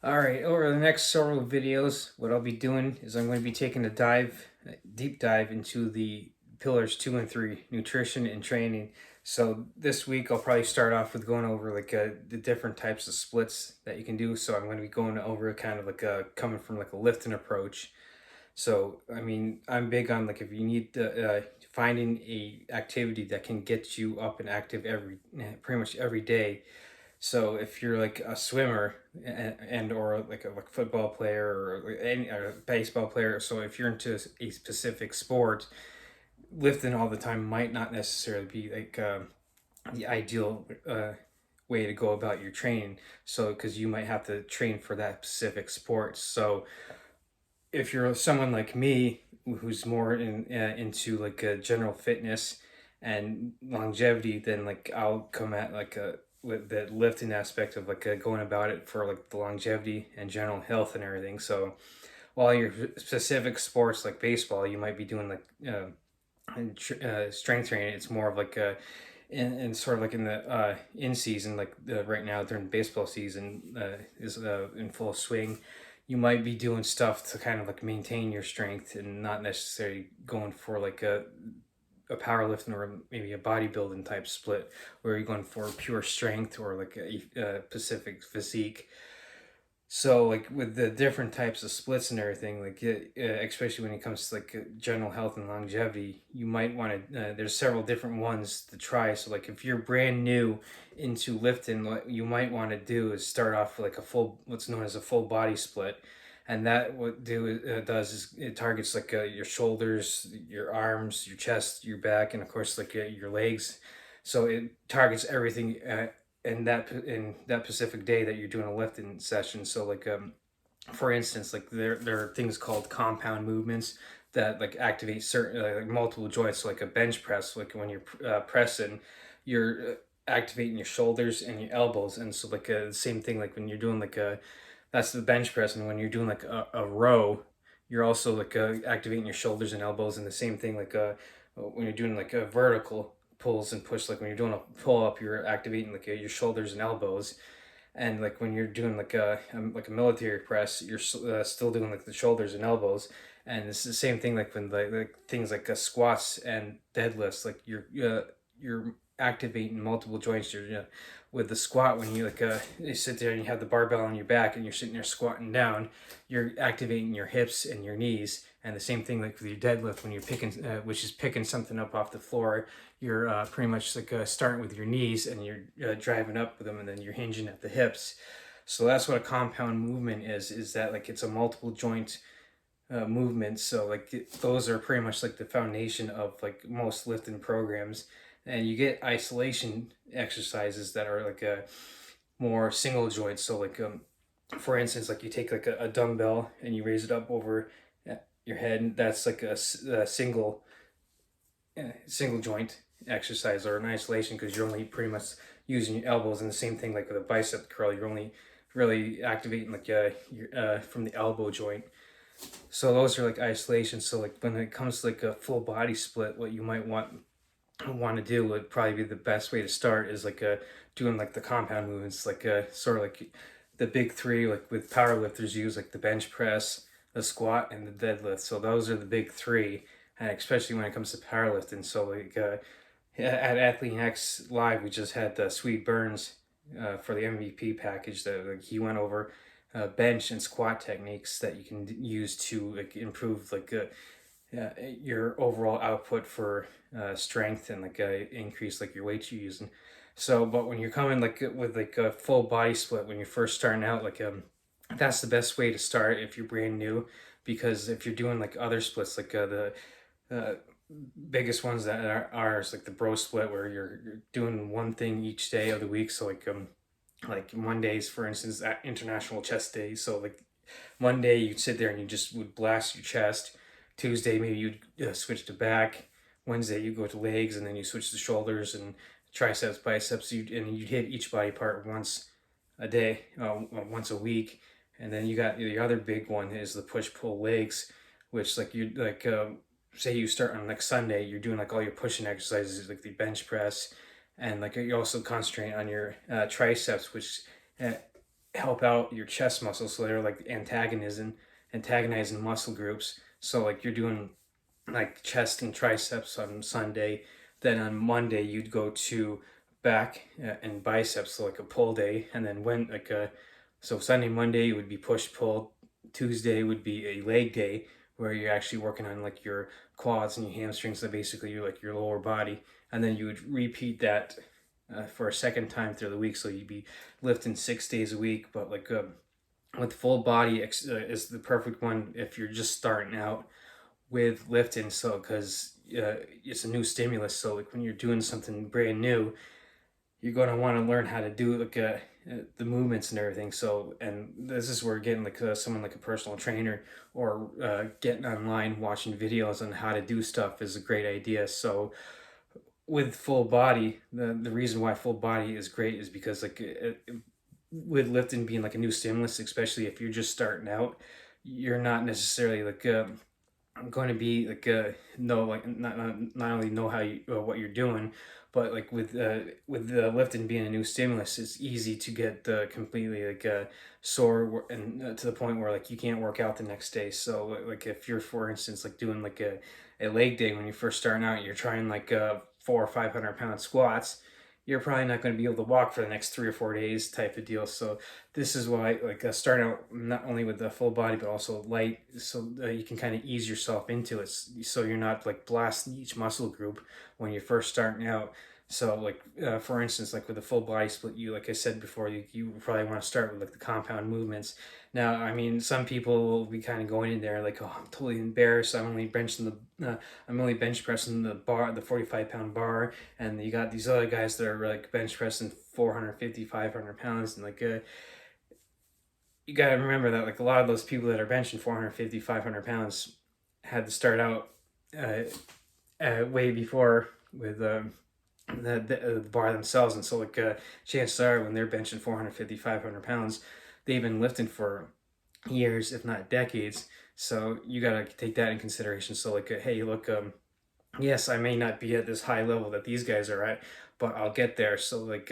Alright, over the next several videos, what I'll be doing is I'm going to be taking a deep dive into the pillars 2 and 3, nutrition and training. So this week I'll probably start off with going over the different types of splits that you can do. So I'm going to be going over kind of coming from like a lifting approach. So I mean, I'm big on like if you need finding a activity that can get you up and active pretty much every day. So if you're like a swimmer and or like football player or like any or baseball player, so if you're into a specific sport, lifting all the time might not necessarily be the ideal way to go about your training. So because you might have to train for that specific sport. So if you're someone like me who's more into general fitness and longevity, then like I'll come at like a with the lifting aspect of going about it for like the longevity and general health and everything. So while your specific sports like baseball, you might be doing strength training. It's more of like a in sort of like in the in season, right now during baseball season is in full swing. You might be doing stuff to kind of like maintain your strength and not necessarily going for like a powerlifting or maybe a bodybuilding type split where you're going for pure strength or like a specific physique. So like with the different types of splits and everything, especially when it comes to general health and longevity, you might want to. There's several different ones to try. So like if you're brand new into lifting, what you might want to do is start off with like what's known as a full body split, and that what do does is it targets your shoulders, your arms, your chest, your back, and of course your legs. So it targets everything in that specific day that you're doing a lifting session. So for instance, like there are things called compound movements that like activate certain like multiple joints. So like a bench press, like when you're pressing, you're activating your shoulders and your elbows. And so the same thing like when you're doing that's the bench press, and when you're doing a row, you're also activating your shoulders and elbows. And the same thing when you're doing like a vertical pulls and push, like when you're doing a pull up, you're activating your shoulders and elbows. And like when you're doing like a military press, you're still doing like the shoulders and elbows. And it's the same thing like when like things like squats and deadlifts, like you're activating multiple joints. With the squat, when you sit there and you have the barbell on your back and you're sitting there squatting down, you're activating your hips and your knees. And the same thing like with your deadlift, when you're picking which is picking something up off the floor, you're pretty much starting with your knees and you're driving up with them, and then you're hinging at the hips. So that's what a compound movement is that like it's a multiple joint movement. So those are pretty much like the foundation of like most lifting programs. And you get isolation exercises that are like a more single joint. So for instance, like you take like a dumbbell and you raise it up over your head, and that's like a single joint exercise or an isolation, because you're only pretty much using your elbows. And the same thing like with a bicep curl, you're only really activating from the elbow joint. So those are like isolations. So like when it comes to like a full body split, what you might want to do would probably be the best way to start is doing like the compound movements, sort of like the big three, like with powerlifters use like the bench press, the squat, and the deadlift. So those are the big three, and especially when it comes to powerlifting. So at Athlete X Live, we just had Sweet Burns for the MVP package that he went over bench and squat techniques that you can use to improve your overall output for strength and increase like your weight you're using. So, but when you're coming with like a full body split when you're first starting out, that's the best way to start if you're brand new, because if you're doing like other splits, the uh, biggest ones that are is like the bro split, where you're doing one thing each day of the week. So like Mondays, for instance, at International Chest Day. So like Monday you'd sit there and you just would blast your chest. Tuesday maybe you'd switch to back. Wednesday you go to legs, and then you switch to shoulders and triceps, biceps. You'd hit each body part once a day, once a week. And then you got the other big one is the push pull legs, which like you say you start on like Sunday, you're doing like all your pushing exercises like the bench press, and like you also concentrate on your triceps, which help out your chest muscles. So they're like antagonizing muscle groups. So like you're doing like chest and triceps on Sunday, then on Monday you'd go to back and biceps, so like a pull day, and then when like a so Sunday, Monday would be push pull, Tuesday would be a leg day where you're actually working on like your quads and your hamstrings, so basically you're like your lower body, and then you would repeat that for a second time through the week, so you'd be lifting 6 days a week, but like with full body is the perfect one if you're just starting out with lifting. So because it's a new stimulus, so like when you're doing something brand new, you're going to want to learn how to do like the movements and everything. So, and this is where getting like someone like a personal trainer or getting online watching videos on how to do stuff is a great idea. So with full body, the reason why full body is great is because like with lifting being like a new stimulus, especially if you're just starting out, you're not necessarily like I'm going to be like know like not only know how you what you're doing, but like with the lifting being a new stimulus, it's easy to get completely like sore and to the point where like you can't work out the next day. So like if you're for instance like doing like a leg day when you're first starting out, you're trying like 400 or 500 pound squats. You're probably not going to be able to walk for the next 3 or 4 days, type of deal. So this is why like starting out not only with the full body but also light, so you can kind of ease yourself into it, so you're not like blasting each muscle group when you're first starting out. So like for instance like with the full body split, you like I said before, you probably want to start with like the compound movements. Now I mean some people will be kind of going in there like, oh, I'm totally embarrassed, I'm only bench pressing the bar, the 45 pound bar, and you got these other guys that are like bench pressing 450, 500 pounds, and like you got to remember that like a lot of those people that are benching 450, 500 pounds had to start out uh, way before with the bar themselves, and so like chances are when they're benching 450, 500 pounds, they've been lifting for years if not decades. So you got to take that in consideration. So like hey look, yes, I may not be at this high level that these guys are at, but I'll get there. So like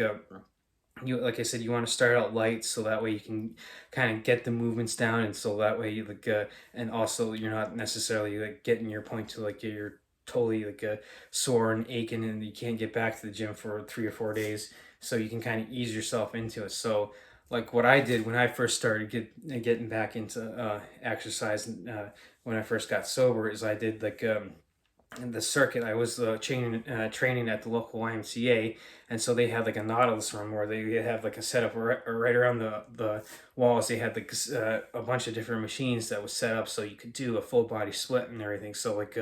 you like I said, you want to start out light so that way you can kind of get the movements down, and so that way you like and also you're not necessarily like getting your point to like you're totally like sore and aching and you can't get back to the gym for 3 or 4 days. So you can kind of ease yourself into it. So like what I did when I first started getting back into exercise, when I first got sober, is I did like in the circuit. I was training at the local YMCA, and so they had like a Nautilus room where they have like a setup right around the walls. They had like a bunch of different machines that was set up so you could do a full body split and everything. So like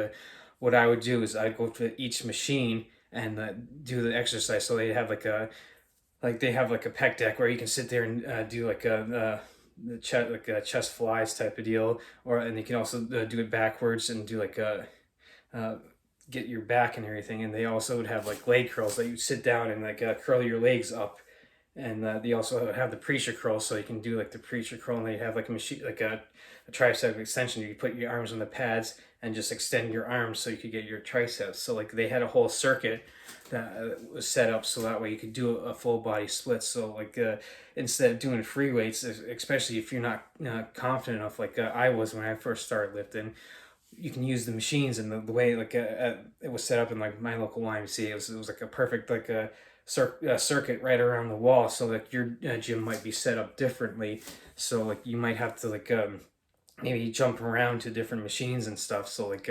what I would do is I'd go to each machine and do the exercise. So they have they have like a pec deck where you can sit there and do like the chest like a chest flies type of deal, or and you can also do it backwards and do like a uh, get your back and everything. And they also would have like leg curls that you sit down and like curl your legs up. And they also have the preacher curl, so you can do like the preacher curl, and they have like a machine, like a tricep extension. You put your arms on the pads and just extend your arms so you could get your triceps. So like they had a whole circuit that was set up so that way you could do a full body split. So like instead of doing free weights, especially if you're not confident enough, like I was when I first started lifting, you can use the machines, and the way like it was set up in like my local YMCA. It was like a perfect like a circuit right around the wall. So like your gym might be set up differently. So like you might have to like maybe jump around to different machines and stuff. So like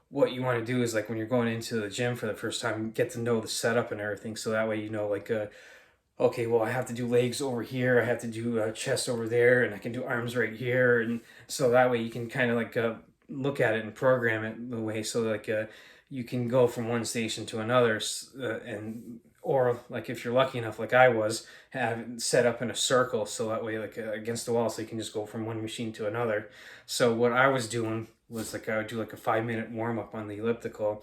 what you want to do is like when you're going into the gym for the first time, get to know the setup and everything. So that way you know like okay, well, I have to do legs over here, I have to do chest over there, and I can do arms right here, and so that way you can kind of like look at it and program it the way so like you can go from one station to another, and or like if you're lucky enough, like I was, have it set up in a circle so that way like against the wall, so you can just go from one machine to another. So what I was doing was like I would do like a 5 minute warm up on the elliptical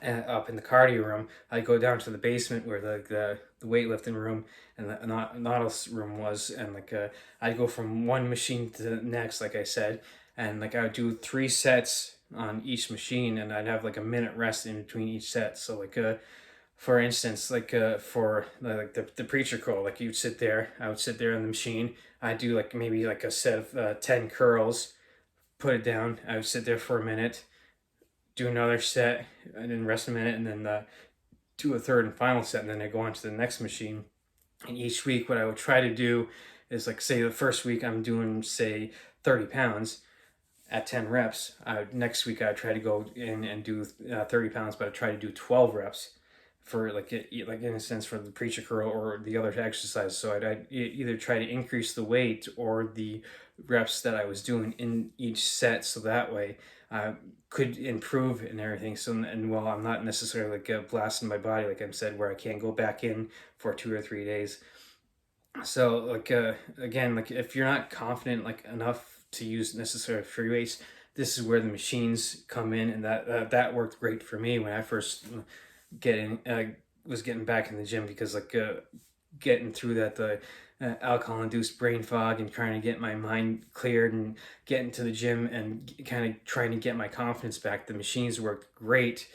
up in the cardio room. I go down to the basement where the weightlifting room and the Nautilus room was, and like I'd go from one machine to the next, like I said, and like I would do 3 sets on each machine, and I'd have like a minute rest in between each set. So like for instance, like for like the preacher curl, like you'd sit there, I would sit there on the machine. I'd do like maybe like a set of 10 curls, put it down. I would sit there for a minute, do another set, and then rest a minute, and then do a third and final set, and then I go on to the next machine. And each week, what I would try to do is like, say, the first week I'm doing, say, 30 pounds at 10 reps. Next week, I try to go in and do 30 pounds, but I try to do 12 reps for like in a sense for the preacher curl or the other exercise. So I'd either try to increase the weight or the reps that I was doing in each set, so that way I could improve and everything. So, and well, I'm not necessarily like blasting my body like I said, where I can't go back in for 2 or 3 days. So like again, like if you're not confident like enough to use necessary free weights, this is where the machines come in, and that worked great for me when I first getting was getting back in the gym, because like getting through that the alcohol induced brain fog and trying to get my mind cleared and getting to the gym and kind of trying to get my confidence back. The machines worked great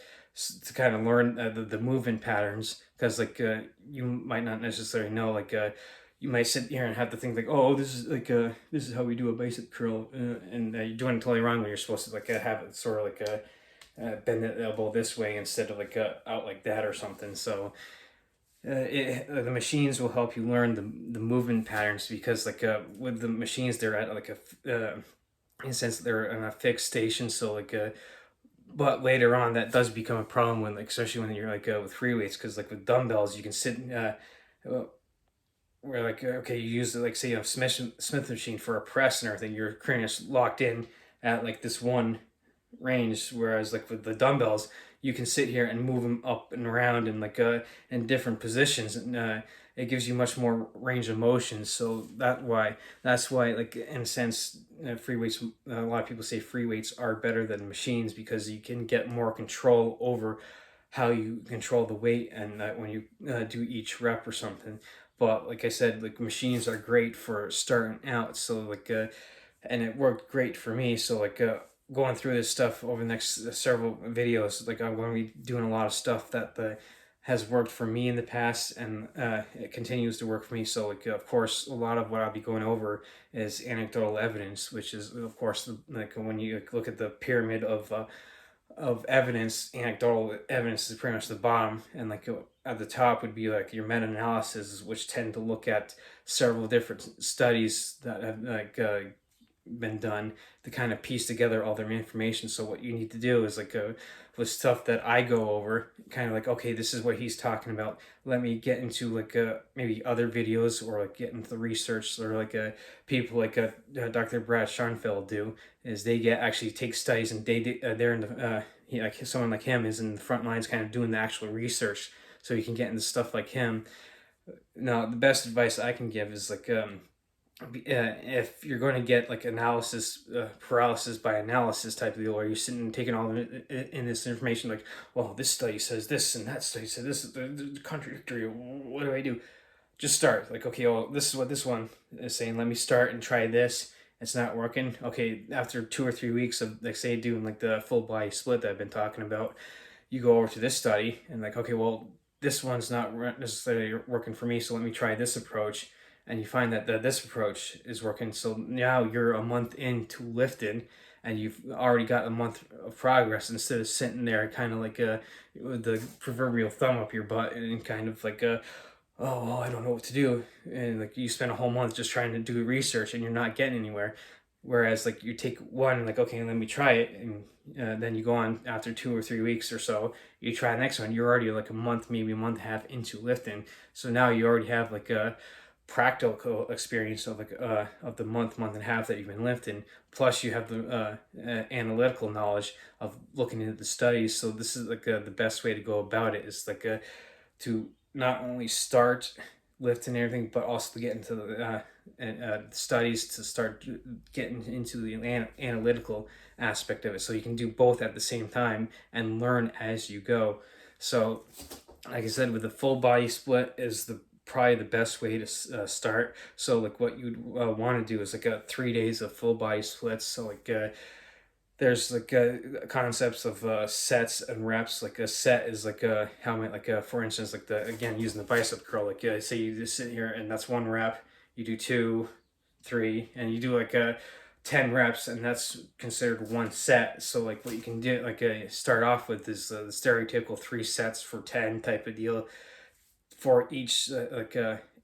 to kind of learn the movement patterns, because like you might not necessarily know, like you might sit here and have to think like, oh, this is like this is how we do a bicep curl, and you're doing it totally wrong when you're supposed to like have it sort of like bend the elbow this way instead of like out like that or something. So the machines will help you learn the movement patterns, because like with the machines they're at like in a sense they're in a fixed station. So like but later on that does become a problem when like, especially when you're like with free weights, because like with dumbbells you can sit where like okay, you use like say a Smith machine for a press and everything, you're pretty much locked in at like this one range, whereas like with the dumbbells you can sit here and move them up and around in like in different positions, and it gives you much more range of motion. So that's why like in a sense free weights, a lot of people say free weights are better than machines, because you can get more control over how you control the weight and when you do each rep or something. But like I said, like machines are great for starting out. So like and it worked great for me. So like going through this stuff over the next several videos, like I'm going to be doing a lot of stuff that has worked for me in the past, and it continues to work for me. So like of course a lot of what I'll be going over is anecdotal evidence, which is of course like when you look at the pyramid of evidence, anecdotal evidence is pretty much the bottom, and like at the top would be like your meta-analysis, which tend to look at several different studies that have like been done to kind of piece together all their information. So what you need to do is like with stuff that I go over, kind of like, okay, this is what he's talking about. Let me get into like maybe other videos, or like get into the research, or like people like Dr. Brad Schoenfeld do, is they get actually take studies, and they're in the like someone like him is in the front lines kind of doing the actual research, so you can get into stuff like him. Now the best advice I can give is like if you're going to get like analysis paralysis by analysis type of deal, where you're sitting and taking all in this information, like, well, this study says this and that study says this is the contradictory, what do I do? Just start, like, okay, well, this is what this one is saying, let me start and try this. It's not working. Okay, after 2 or 3 weeks of like say doing like the full body split that I've been talking about, you go over to this study and like, okay, well, this one's not necessarily working for me, so let me try this approach. And you find that this approach is working. So now you're a month into lifting, and you've already got a month of progress, instead of sitting there kind of like with the proverbial thumb up your butt and kind of like oh, well, I don't know what to do, and like you spend a whole month just trying to do research and you're not getting anywhere. Whereas like you take one, like, okay, let me try it, and then you go on after 2 or 3 weeks or so, you try the next one, you're already like a month, maybe a month and a half into lifting. So now you already have like a practical experience of like of the month and a half that you've been lifting, plus you have the analytical knowledge of looking into the studies. So this is like the best way to go about it, is like to not only start lifting and everything, but also to get into the studies, to start getting into the analytical aspect of it, so you can do both at the same time and learn as you go. So like I said, with the full body split is the probably the best way to start. So like what you'd want to do is like 3 days of full body splits. So like there's like concepts of sets and reps. Like a set is like a helmet, like for instance, like the again using the bicep curl. Like say you just sit here and that's one rep. You do two, three, and you do like a 10 reps, and that's considered one set. So like what you can do, like start off with is the stereotypical 3 sets for 10 type of deal for each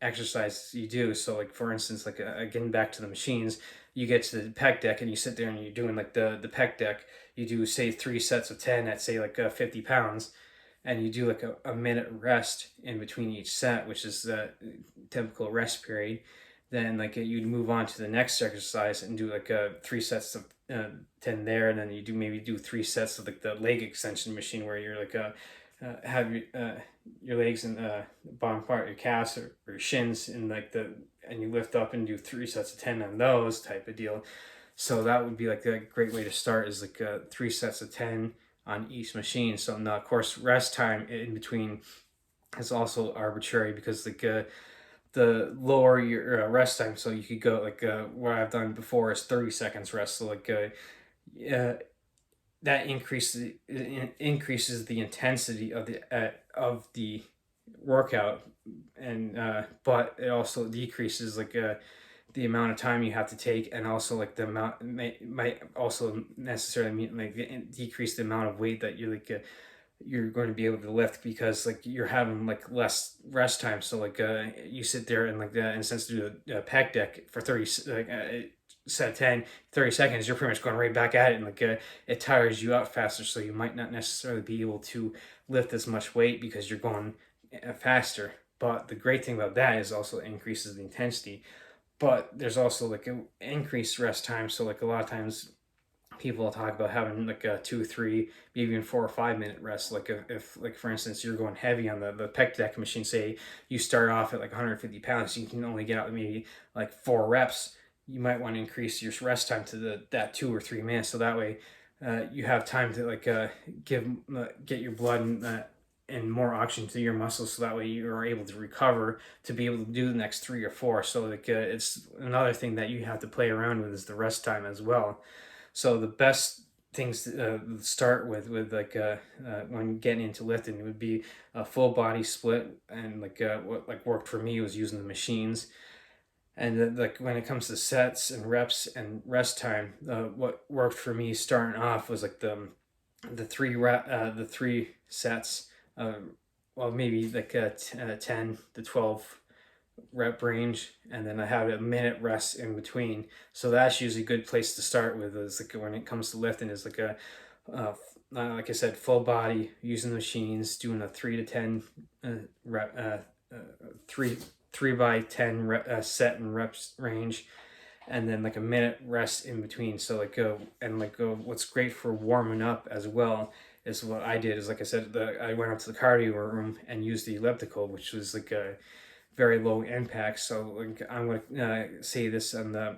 exercise you do. So like for instance, like getting back to the machines, you get to the pec deck and you sit there and you're doing like the pec deck. You do say 3 sets of 10 at say like 50 pounds, and you do like a minute rest in between each set, which is the typical rest period. Then like you'd move on to the next exercise and do like 3 sets of 10 there, and then you do maybe do 3 sets of like the leg extension machine where you're like have your legs and bottom part, your calves or your shins, and like and you lift up and do 3 sets of 10 on those type of deal. So that would be like a great way to start is like 3 sets of 10 on each machine. So now of course rest time in between is also arbitrary because like the lower your rest time, so you could go like what I've done before is 30 seconds rest. So like uh, that increases the intensity of the workout, and but it also decreases like the amount of time you have to take, and also like the amount might also necessarily mean like decrease the amount of weight that you're going to be able to lift, because like you're having like less rest time. So like you sit there and like and since do a pec deck for 30 like set 10 30 seconds, you're pretty much going right back at it, and like it tires you out faster, so you might not necessarily be able to lift as much weight because you're going faster. But the great thing about that is also it increases the intensity, but there's also like an increased rest time. So like a lot of times people talk about having like a 2 3 maybe even 4 or 5 minute rest. Like if like for instance you're going heavy on the pec deck machine, say you start off at like 150 pounds, you can only get out maybe like 4 reps. You might want to increase your rest time to that 2 or 3 minutes, so that way you have time to like get your blood and more oxygen to your muscles, so that way you are able to recover to be able to do the next 3 or 4. So like it's another thing that you have to play around with is the rest time as well. So the best things to start with like when getting into lifting would be a full body split, and like what like worked for me was using the machines. And like when it comes to sets and reps and rest time, what worked for me starting off was like the 3 sets, well maybe like 10 to 12 rep range, and then I have a minute rest in between. So that's usually a good place to start with, is like when it comes to lifting, is like uh, like I said, full body using the machines, doing a 3 to 10 rep, 3 by 10 set and reps range, and then like a minute rest in between. So like what's great for warming up as well is what I did is, like I said, I went up to the cardio room and used the elliptical, which was like a very low impact. So like I'm going to say this, and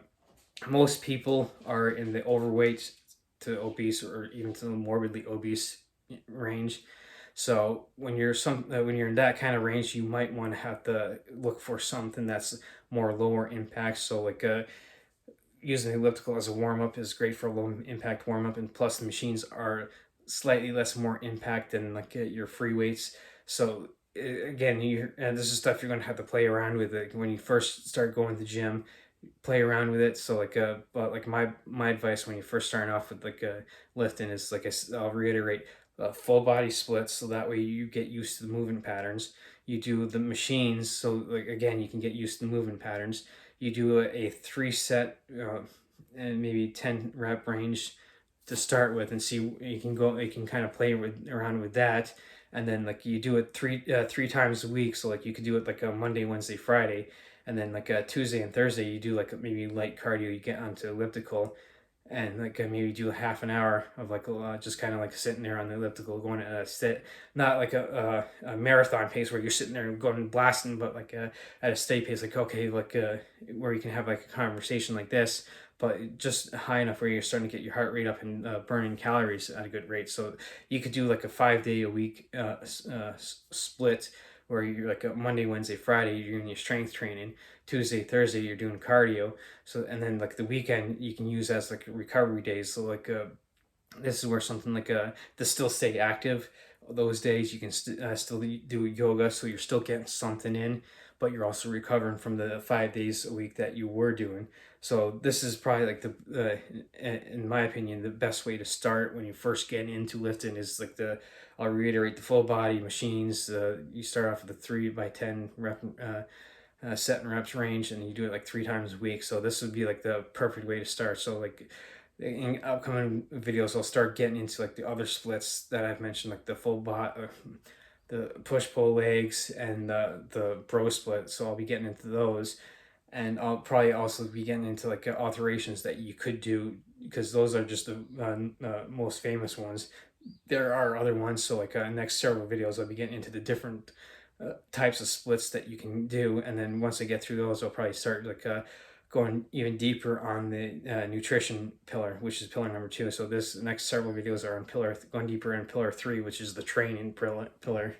most people are in the overweight to obese, or even to the morbidly obese range. So when you're in that kind of range, you might want to have to look for something that's more lower impact. So like using the elliptical as a warm up is great for a low impact warm up, and plus the machines are slightly less more impact than like your free weights. So again, this is stuff you're going to have to play around with it when you first start going to the gym. Play around with it. So like but like my advice when you first start off with like lifting is, like I'll reiterate, full body splits, so that way you get used to the movement patterns. You do the machines, so like again you can get used to the movement patterns. You do a 3 set and maybe 10 rep range to start with, and see you can kind of play around with that. And then like you do it three times a week, so like you could do it like a Monday, Wednesday, Friday, and then like a Tuesday and Thursday you do like maybe light cardio. You get onto elliptical, and like maybe do a half an hour of like just kind of like sitting there on the elliptical, going at a sit, not like a marathon pace where you're sitting there and going blasting, but like at a steady pace, like okay, like where you can have like a conversation like this, but just high enough where you're starting to get your heart rate up and burning calories at a good rate. So you could do like a 5 day a week split, where you're like a Monday, Wednesday, Friday, you're doing your strength training. Tuesday, Thursday, you're doing cardio. So, and then like the weekend, you can use as like recovery days. So like This is where something like to still stay active. Those days you can still do yoga, so you're still getting something in, but you're also recovering from the 5 days a week that you were doing. So this is probably like in my opinion, the best way to start when you first get into lifting is like I'll reiterate the full body machines. You start off with the 3 by 10 rep. Set and reps range, and you do it like 3 times a week. So this would be like the perfect way to start. So like in upcoming videos, I'll start getting into like the other splits that I've mentioned, like the the push pull legs, and the bro split. So I'll be getting into those, and I'll probably also be getting into like alterations that you could do, because those are just the most famous ones. There are other ones, so like next several videos I'll be getting into the different types of splits that you can do, and then once I get through those, I'll probably start like going even deeper on the nutrition pillar, which is pillar number 2. So this next several videos are on pillar going deeper in pillar 3, which is the training pillar.